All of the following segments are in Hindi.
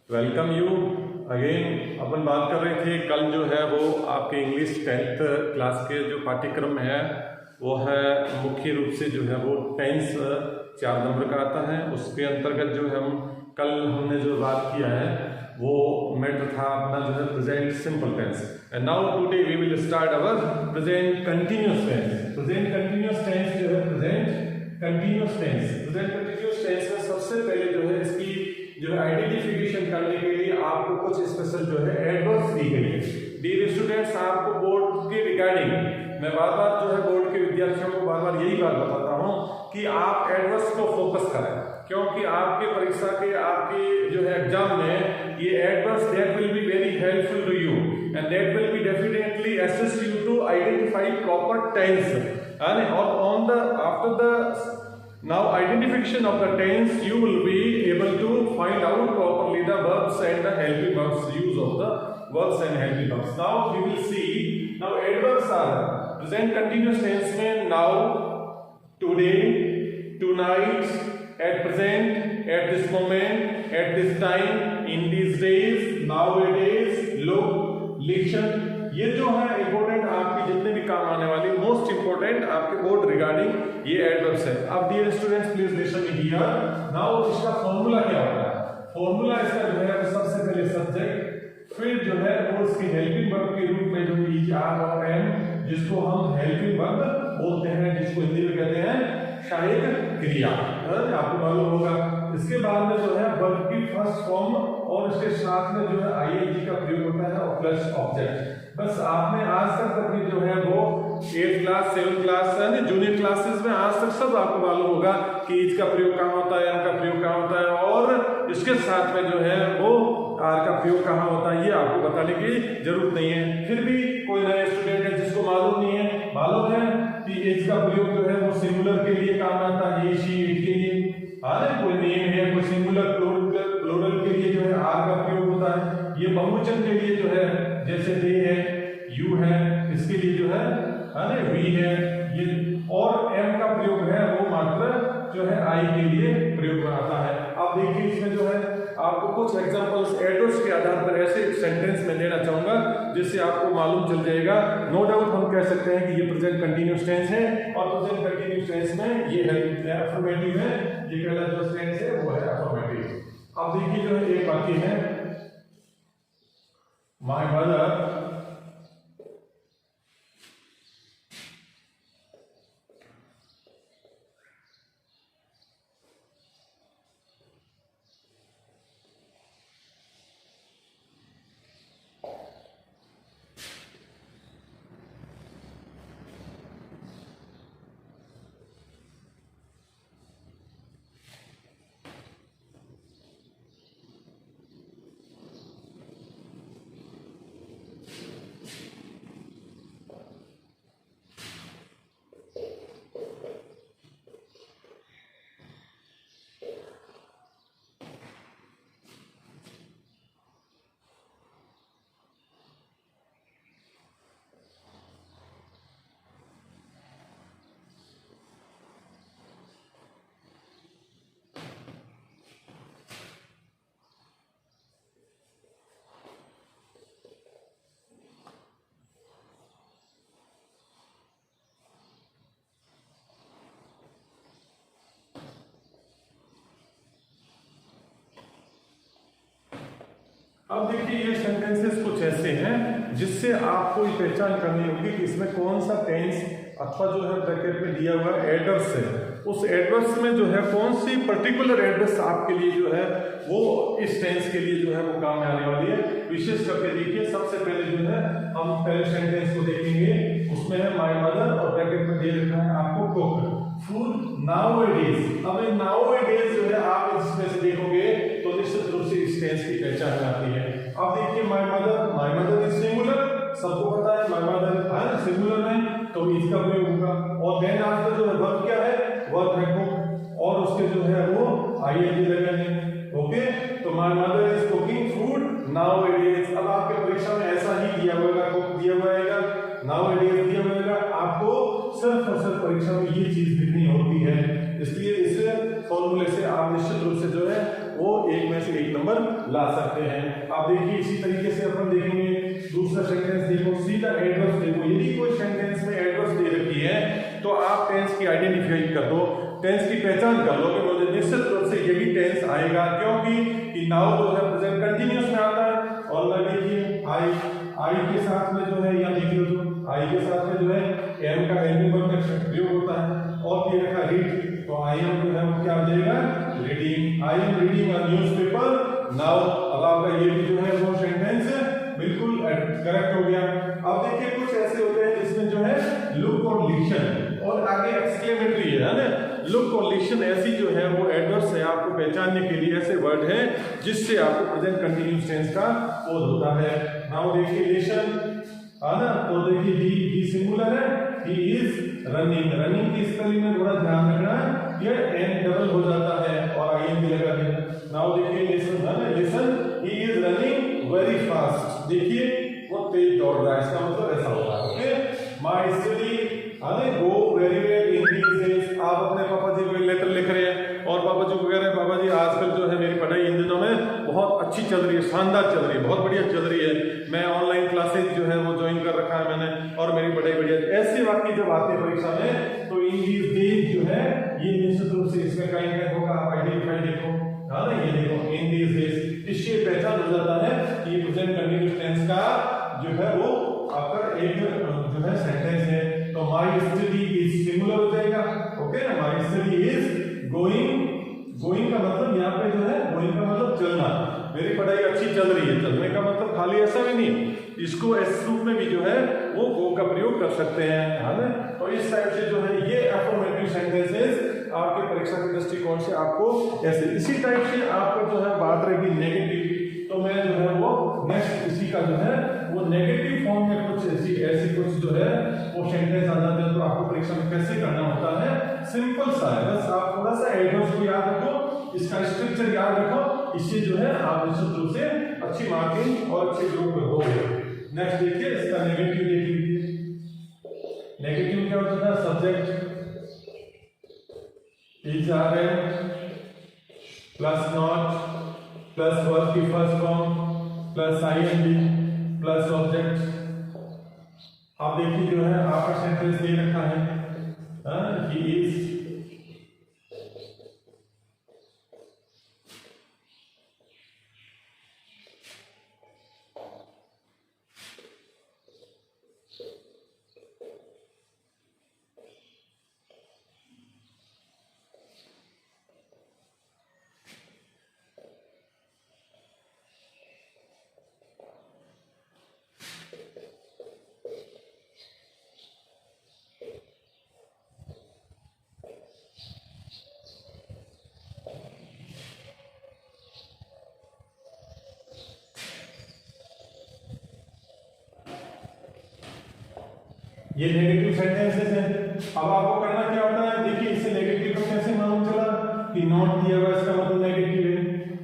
Welcome you again. अपन बात कर रहे थे कल जो है वो आपके इंग्लिश 10th क्लास के जो पाठ्यक्रम है वो है मुख्य रूप से जो है वो टेंस 4 नंबर का आता है। उसके अंतर्गत जो है कल हमने जो बात किया है वो मैटर था अपना जो है present simple tense. And now today we will start our present continuous tense. Present continuous tense जो है प्रेजेंट कंटिन्यूअस टेंस में सबसे पहले जो है इसकी जो है आइडेंटिफिकेशन करने के लिए आपको कुछ स्पेशल जो है एडवर्ब्स दी गई है। डियर स्टूडेंट्स, आपको बोर्ड के रिगार्डिंग मैं बार-बार जो है बोर्ड के विद्यार्थियों को बार-बार यही बात बताता हूं कि आप एडवर्ब्स को फोकस करें, क्योंकि आपके परीक्षा के आपके जो है एग्जाम में ये adverbs that will be very helpful to you and that will be definitely assist you to identify proper tense and on the after the now identification of the tense you will be able to find out properly the verbs and the helping verbs, use of the verbs and helping verbs. Now we will see now adverbs are present continuous tense में now, today, tonight, at present, at this moment, at this time, in these days, nowadays, look, listen, ये जो है इंपॉर्टेंट आपके जितने भी काम आने वाले मोस्ट इंपॉर्टेंट आपके बोर्ड रिगार्डिंग ये एडवर्ब्स है। अब dear students please listen here. Now इसका फॉर्मूला क्या होता है? फॉर्मूला इसका जो है सबसे पहले सब्जेक्ट, फिर जो है वो इसकी हेल्पिंग वर्ब के रूप में जो इज आर और एम, जिसको हम हेल्पिंग वर्ब बोलते हैं, जिसको हिंदी में कहते हैं सहायक क्रिया, आपको मालूम होगा। इसके बाद में जो है वर्ब की फर्स्ट फॉर्म और इसके साथ में जो है आईएनजी का प्रयोग होता है और प्लस ऑब्जेक्ट। बस आपने आज तक अपनी जो है वो 8th क्लास 7th क्लास यानी जूनियर क्लासेस में आज तक सब आपको मालूम होगा कि इज का प्रयोग कहाँ होता है, एम का प्रयोग कहाँ होता है और इसके साथ में जो है वो आर का प्रयोग कहाँ होता है, ये आपको बताने की जरूरत नहीं है। फिर भी कोई नया स्टूडेंट है जिसको मालूम नहीं है, मालूम है कि एज का प्रयोग जो है वो सिंगुलर के लिए काम आता है, ये शी इट के लिए, कोई नेम है, कोई सिंगुलर प्लूरल के लिए जो है आर का प्रयोग होता है। ये बहुवचन के लिए जो है जैसे दे है, यू है, इसके लिए जो है वी है ये, और एम का प्रयोग है वो मात्र जो है आई के लिए प्रयोग में आता है। अब देखिए इसमें जो है आपको कुछ एग्जांपल्स एडवर्ब्स के आधार पर ऐसे सेंटेंस में लेना चाहूंगा जिससे आपको मालूम चल जाएगा। नो डाउट हम कह सकते हैं कि ये प्रेजेंट कंटीन्यूअस टेंस है और प्रेजेंट कंटीन्यूअस टेंस में ये है अफर्मेटिव है, ये पहला जो टेंस है वो है अफर्मेटिव। अब देखिए जो है एक बाकी है माय मदर अब देखिए ये सेंटेंसेस कुछ ऐसे हैं जिससे आपको ये पहचान करनी होगी कि इसमें कौन सा टेंस अथवा जो है ब्रैकेट में दिया हुआ एडवर्ब्स है, उस एडवर्ब्स में जो है कौन सी पर्टिकुलर एडवर्ब्स आपके लिए जो है वो इस टेंस के लिए जो है वो काम में आने वाली है। विशेष करके देखिए सबसे पहले जो है हम पहले सेंटेंस को देखेंगे, उसमें है माय मदर और ब्रैकेट में दे रखा है आपको कुक फूड नाउअडेज। अब नाउअडेज जो है आप इसमें से देखोगे तो निश्चित रूप से इस टेंस की पहचान आती है। अब देखिए माय मदर इज सिंगुलर, सबको पता है माय मदर है सिंगुलर है तो इसका प्रयोग होगा। और देन आफ्टर जो है वर्ब क्या है, वर्ब है कुक और उसके जो है वो आईएनजी लगेंगे। ओके, तो my mother is cooking food nowadays. अब आपके परीक्षा में ऐसा ही दिया होगा, कुक दिया होगा, नाउअडेज दिया होगा, आपको सिर्फ और सिर्फ परीक्षा में ये चीज लिखनी होती है। इसलिए इस फॉर्मूले से आप निश्चित रूप से जो है वो 1 में से 1 नंबर ला सकते हैं। आप देखिए इसी तरीके से अपन देखेंगे दूसरा सेंटेंस देखो, सीधा एडवर्स देखो। यदि कोई सेंटेंस में एडवर्स दे रखी है तो आप टेंस की आइडेंटिफाई कर दो, टेंस की पहचान कर लो कि मुझे निश्चित रूप से ये भी टेंस आएगा, क्योंकि नाउ जो है प्रेजेंट कंटिन्यूअस में आता है। और देखिए आई के साथ में जो है, यहाँ देख लो जो आई के साथ में जो है एम का हेल्पिंग वर्ब का प्रयोग होता है। और ये रखा रीड, तो आई एम जो है वो क्या हो जाएगा, reading. I am reading a newspaper now. अब आपका ये भी जो है वो सेंटेंस बिल्कुल करेक्ट हो गया। अब देखिए कुछ ऐसे होते हैं जिसमें जो है लुक और लिशन और आगे एक्सक्लेमेटरी है ना। लुक और लिशन ऐसी जो है वो एडवर्स है, आपको पहचानने के लिए ऐसे वर्ड है जिससे आपको प्रेजेंट कंटिन्यूअस टेंस का बोध होता है। नाउ देखिए लिशन है ना, तो देखिए ही सिंगुलर है, ही इज रनिंग। रनिंग की स्पेलिंग में थोड़ा ध्यान रखना है, ये एन डबल हो जाता है और आई एन भी लगा देना। नाउ देखिए लिसन है ना, listen he is running very fast. देखिए वो तेज दौड़ रहा है, इसका मतलब ऐसा होगा। Okay, my study are go very well in these days. आप अपने पापा जी को लेटर लिख रहे हैं और पापा जी को कह रहे हैं पापा जी आजकल जो है मेरी पढ़ाई इन दिनों में बहुत अच्छी चल रही है, शानदार चल रही है, बहुत बढ़िया चल रही है, मैं ऑनलाइन क्लासेज जो है वो ज्वाइन कर रखा है मैंने और मेरी पढ़ाई बढ़िया। ऐसे वाक्य जब आते हैं परीक्षा में तो इन दीस डेज जो है ये निश्चित रूप से इसमें कहीं ना होगा। आप आइडेंटिफाई देखो, हाँ ना, ये देखो इन दीस डेज, इससे पहचान हो जाता है कि प्रेजेंट कंटिन्यूअस टेंस का जो है वो आपका एक जो है सेंटेंस है। तो माय स्टडी इज सिंगुलर हो जाएगा। ओके ना, my study is going. Going का मतलब यहाँ पे जो है गोइंग का मतलब चलना, मेरी पढ़ाई अच्छी चल रही है। चलने का मतलब खाली ऐसा भी नहीं, इसको इस रूप में भी जो है वो गो का प्रयोग कर सकते हैं, है ना। तो इस टाइप से जो है ये अफर्मेटिव सेंटेंसेस आपके परीक्षा के दृष्टिकोण से आपको ऐसे इसी टाइप से आपको जो है बात रहेगी नेगेटिव। तो मैं जो है वो नेक्स्ट इसी का जो है वो नेगेटिव फॉर्म में कुछ ऐसी कुछ जो है वो सेंटेंस आ जाते हैं। तो आपको परीक्षा में कैसे करना होता है, सिंपल सा है, बस आप थोड़ा सा एडवर्स को याद रखो, इसका स्ट्रक्चर याद रखो, इससे जो है आप निश्चित रूप से अच्छी मार्किंग और अच्छे ग्रुप में हो गए। नेक्स्ट देखिए इसका नेगेटिव देख लीजिए। नेगेटिव क्या होता है, subject is are and plus not plus verb की first form plus ING plus object. आप देखिए जो है आपका सेंटेंस दे रखा है ही इज ये नेगेटिव सेंटेंसेस हैं। अब आपको करना क्या होता है, देखिए इससे नेगेटिव का कैसे मालूम चला कि नॉट दिया हुआ इसका मतलब नेगेटिव है।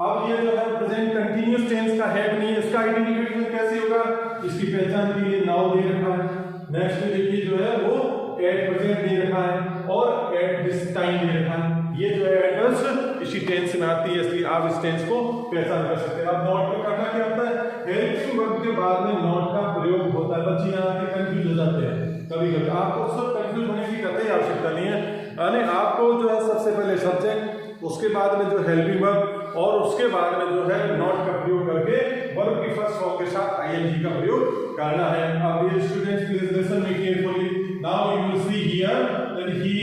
अब ये जो है प्रेजेंट कंटीन्यूअस टेंस का है नहीं, इसका आइडेंटिफिकेशन कैसे होगा, इसकी पहचान के लिए नाउ दे रखा है। नेक्स्ट देखिए जो है वो एट प्रेजेंट दे रखा है और एट दिस टाइम दे रखा है। ये जो है एडवर्स इसी टेंस में आती है, इसलिए आप इस टेंस को पहचान कर सकते हैं। अब नॉट का करना क्या होता है, हेल्पिंग वर्ब के बाद में नॉट का प्रयोग होता है। बच्चे यहाँ के कंफ्यूज हो जाते हैं कभी कभी, आपको सब कंफ्यूज होने की कतई आवश्यकता नहीं है। यानी आपको जो है सबसे पहले सब्जेक्ट, उसके बाद में जो हेल्पिंग वर्ब और उसके बाद में जो है नॉट का प्रयोग करके वर्ब की फर्स्ट फॉर्म के साथ आईएनजी का प्रयोग करना है। अब ये students please listen me carefully. Now you will see here that he,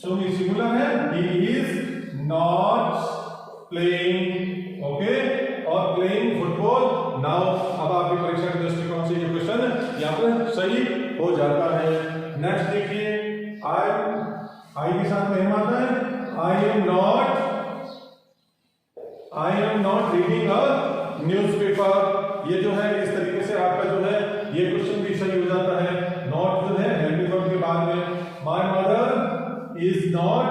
so he singular है, he is not playing, okay, और प्लेइंग फुटबॉल नाउ। अब आपकी परीक्षा के दृष्टिकोण से ये क्वेश्चन यहाँ पर सही हो जाता है। नेक्स्ट देखिए आई के साथ में आता है आई am not reading a newspaper. ये जो है इस तरीके से आपका जो है ये क्वेश्चन भी सही हो जाता है। नॉट जो है हेल्पिंग वर्ब के बाद में, my mother is not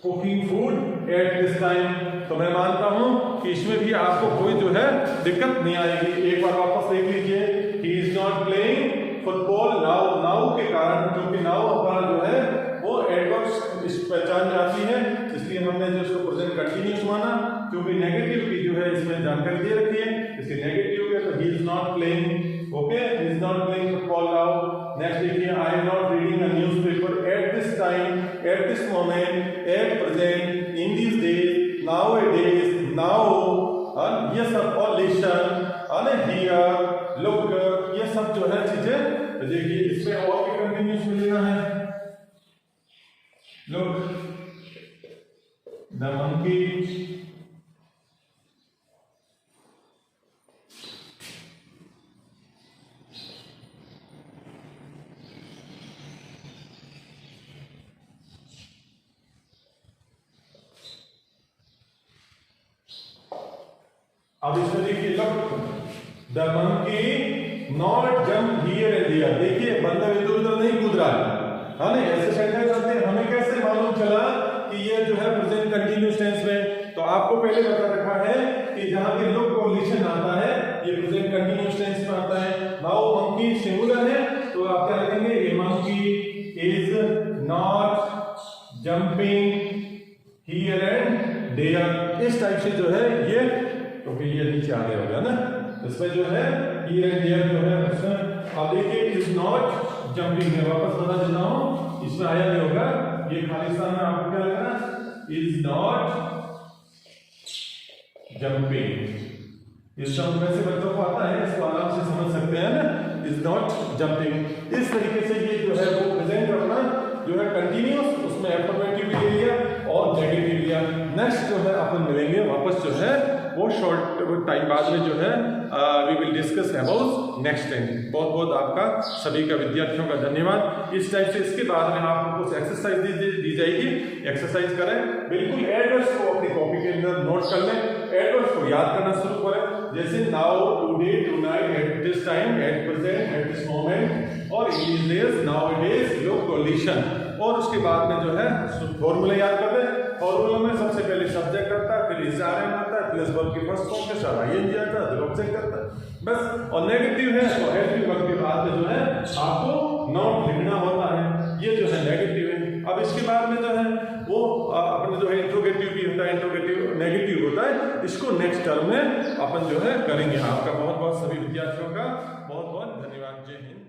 cooking food at this time. तो मैं मानता हूं कि इसमें भी आपको कोई जो है दिक्कत नहीं आएगी। एक बार वापस देख लीजिए, ही is not playing football now. Now के कारण, क्योंकि नाउ हमारा जो है वो एडवर्ब्स इस पहचान में आती है, इसलिए हमने जो इसको प्रेजेंट कंटिन्यूअस माना हमने जानकारी दे रखी है। इसके नेगेटिव है तो he is not playing, okay, he is not playing football now. Next देखिए, I am not reading a newspaper at this time, at this moment, at present, in this days, nowadays, now, ये सब, और लिसन, हियर, लुक, ये सब जो है चीजें देखिए इसमें और भी कंटिन्यूस मिलेगा है। लुक द मंकी, अब इसमें देखिए, look the monkey not jump here and here, देखिए बंदा इधर उधर नहीं कूद रहा है ना, ऐसे सेंटेंस आते हैं। हमें कैसे मालूम चला कि ये जो है प्रेजेंट कंटिन्यूअस टेंस में? तो आपको पहले बता रखा है कि जहां पे लुक और लिसन आता है ये प्रेजेंट कंटिन्यूअस टेंस में आता है। नाउ मंकी सिंगुलर है तो आप क्या लिखेंगे, a monkey is not jumping here and there, इस टाइप से जो है ये, क्योंकि ये नीचे आगे हो गया ना, इसमें जो है हियर एंड देयर जो है उसमें आप देखिए इज नॉट जंपिंग है, वापस बता देता हूं, इसमें आया नहीं होगा, ये खालिस्तान में आपको क्या लगना, इज नॉट जंपिंग। इस शब्द में से बच्चों को आता है, इसको आराम से समझ सकते हैं ना, इज नॉट जंपिंग। इस तरीके से ये जो है वो प्रेजेंट अपना जो है कंटिन्यूअस, उसमें अफर्मेटिव भी ले लिया और नेगेटिव लिया। नेक्स्ट जो है अपन मिलेंगे वापस जो है वो शॉर्ट टाइम बाद में जो है we will discuss about next time. बहुत बहुत आपका सभी का विद्यार्थियों का धन्यवाद। इस टाइप से इसके बाद में आपको कुछ एक्सरसाइज दी जाएगी, एक्सरसाइज करें, बिल्कुल एडवर्ड्स को अपनी कॉपी के अंदर नोट कर लें, एडवर्ड्स को याद करना शुरू करें, जैसे now, today, tonight, at this time, at present, at this moment, और in this days, nowadays, look, listen. और उसके बाद में जो है फॉर्मूला याद कर लें। फॉर्मूला में सबसे पहले सब्जेक्ट आता है, फिर इज आर एन आता है, प्लस वर्ब की फर्स्ट फॉर्म के साथ आईएनजी आता है, फिर ऑब्जेक्ट आता है, बस। और नेगेटिव है तो हेल्पिंग वर्ब के बाद में जो है आपको नॉट लिखना होता है, ये जो है नेगेटिव है। अब इसके बाद में जो है वो अपने जो है इंट्रोगेटिव भी होता है, इंट्रोगेटिव नेगेटिव होता है, इसको नेक्स्ट टर्म में अपन जो है करेंगे। आपका बहुत बहुत सभी विद्यार्थियों का बहुत बहुत धन्यवाद। जय हिंद।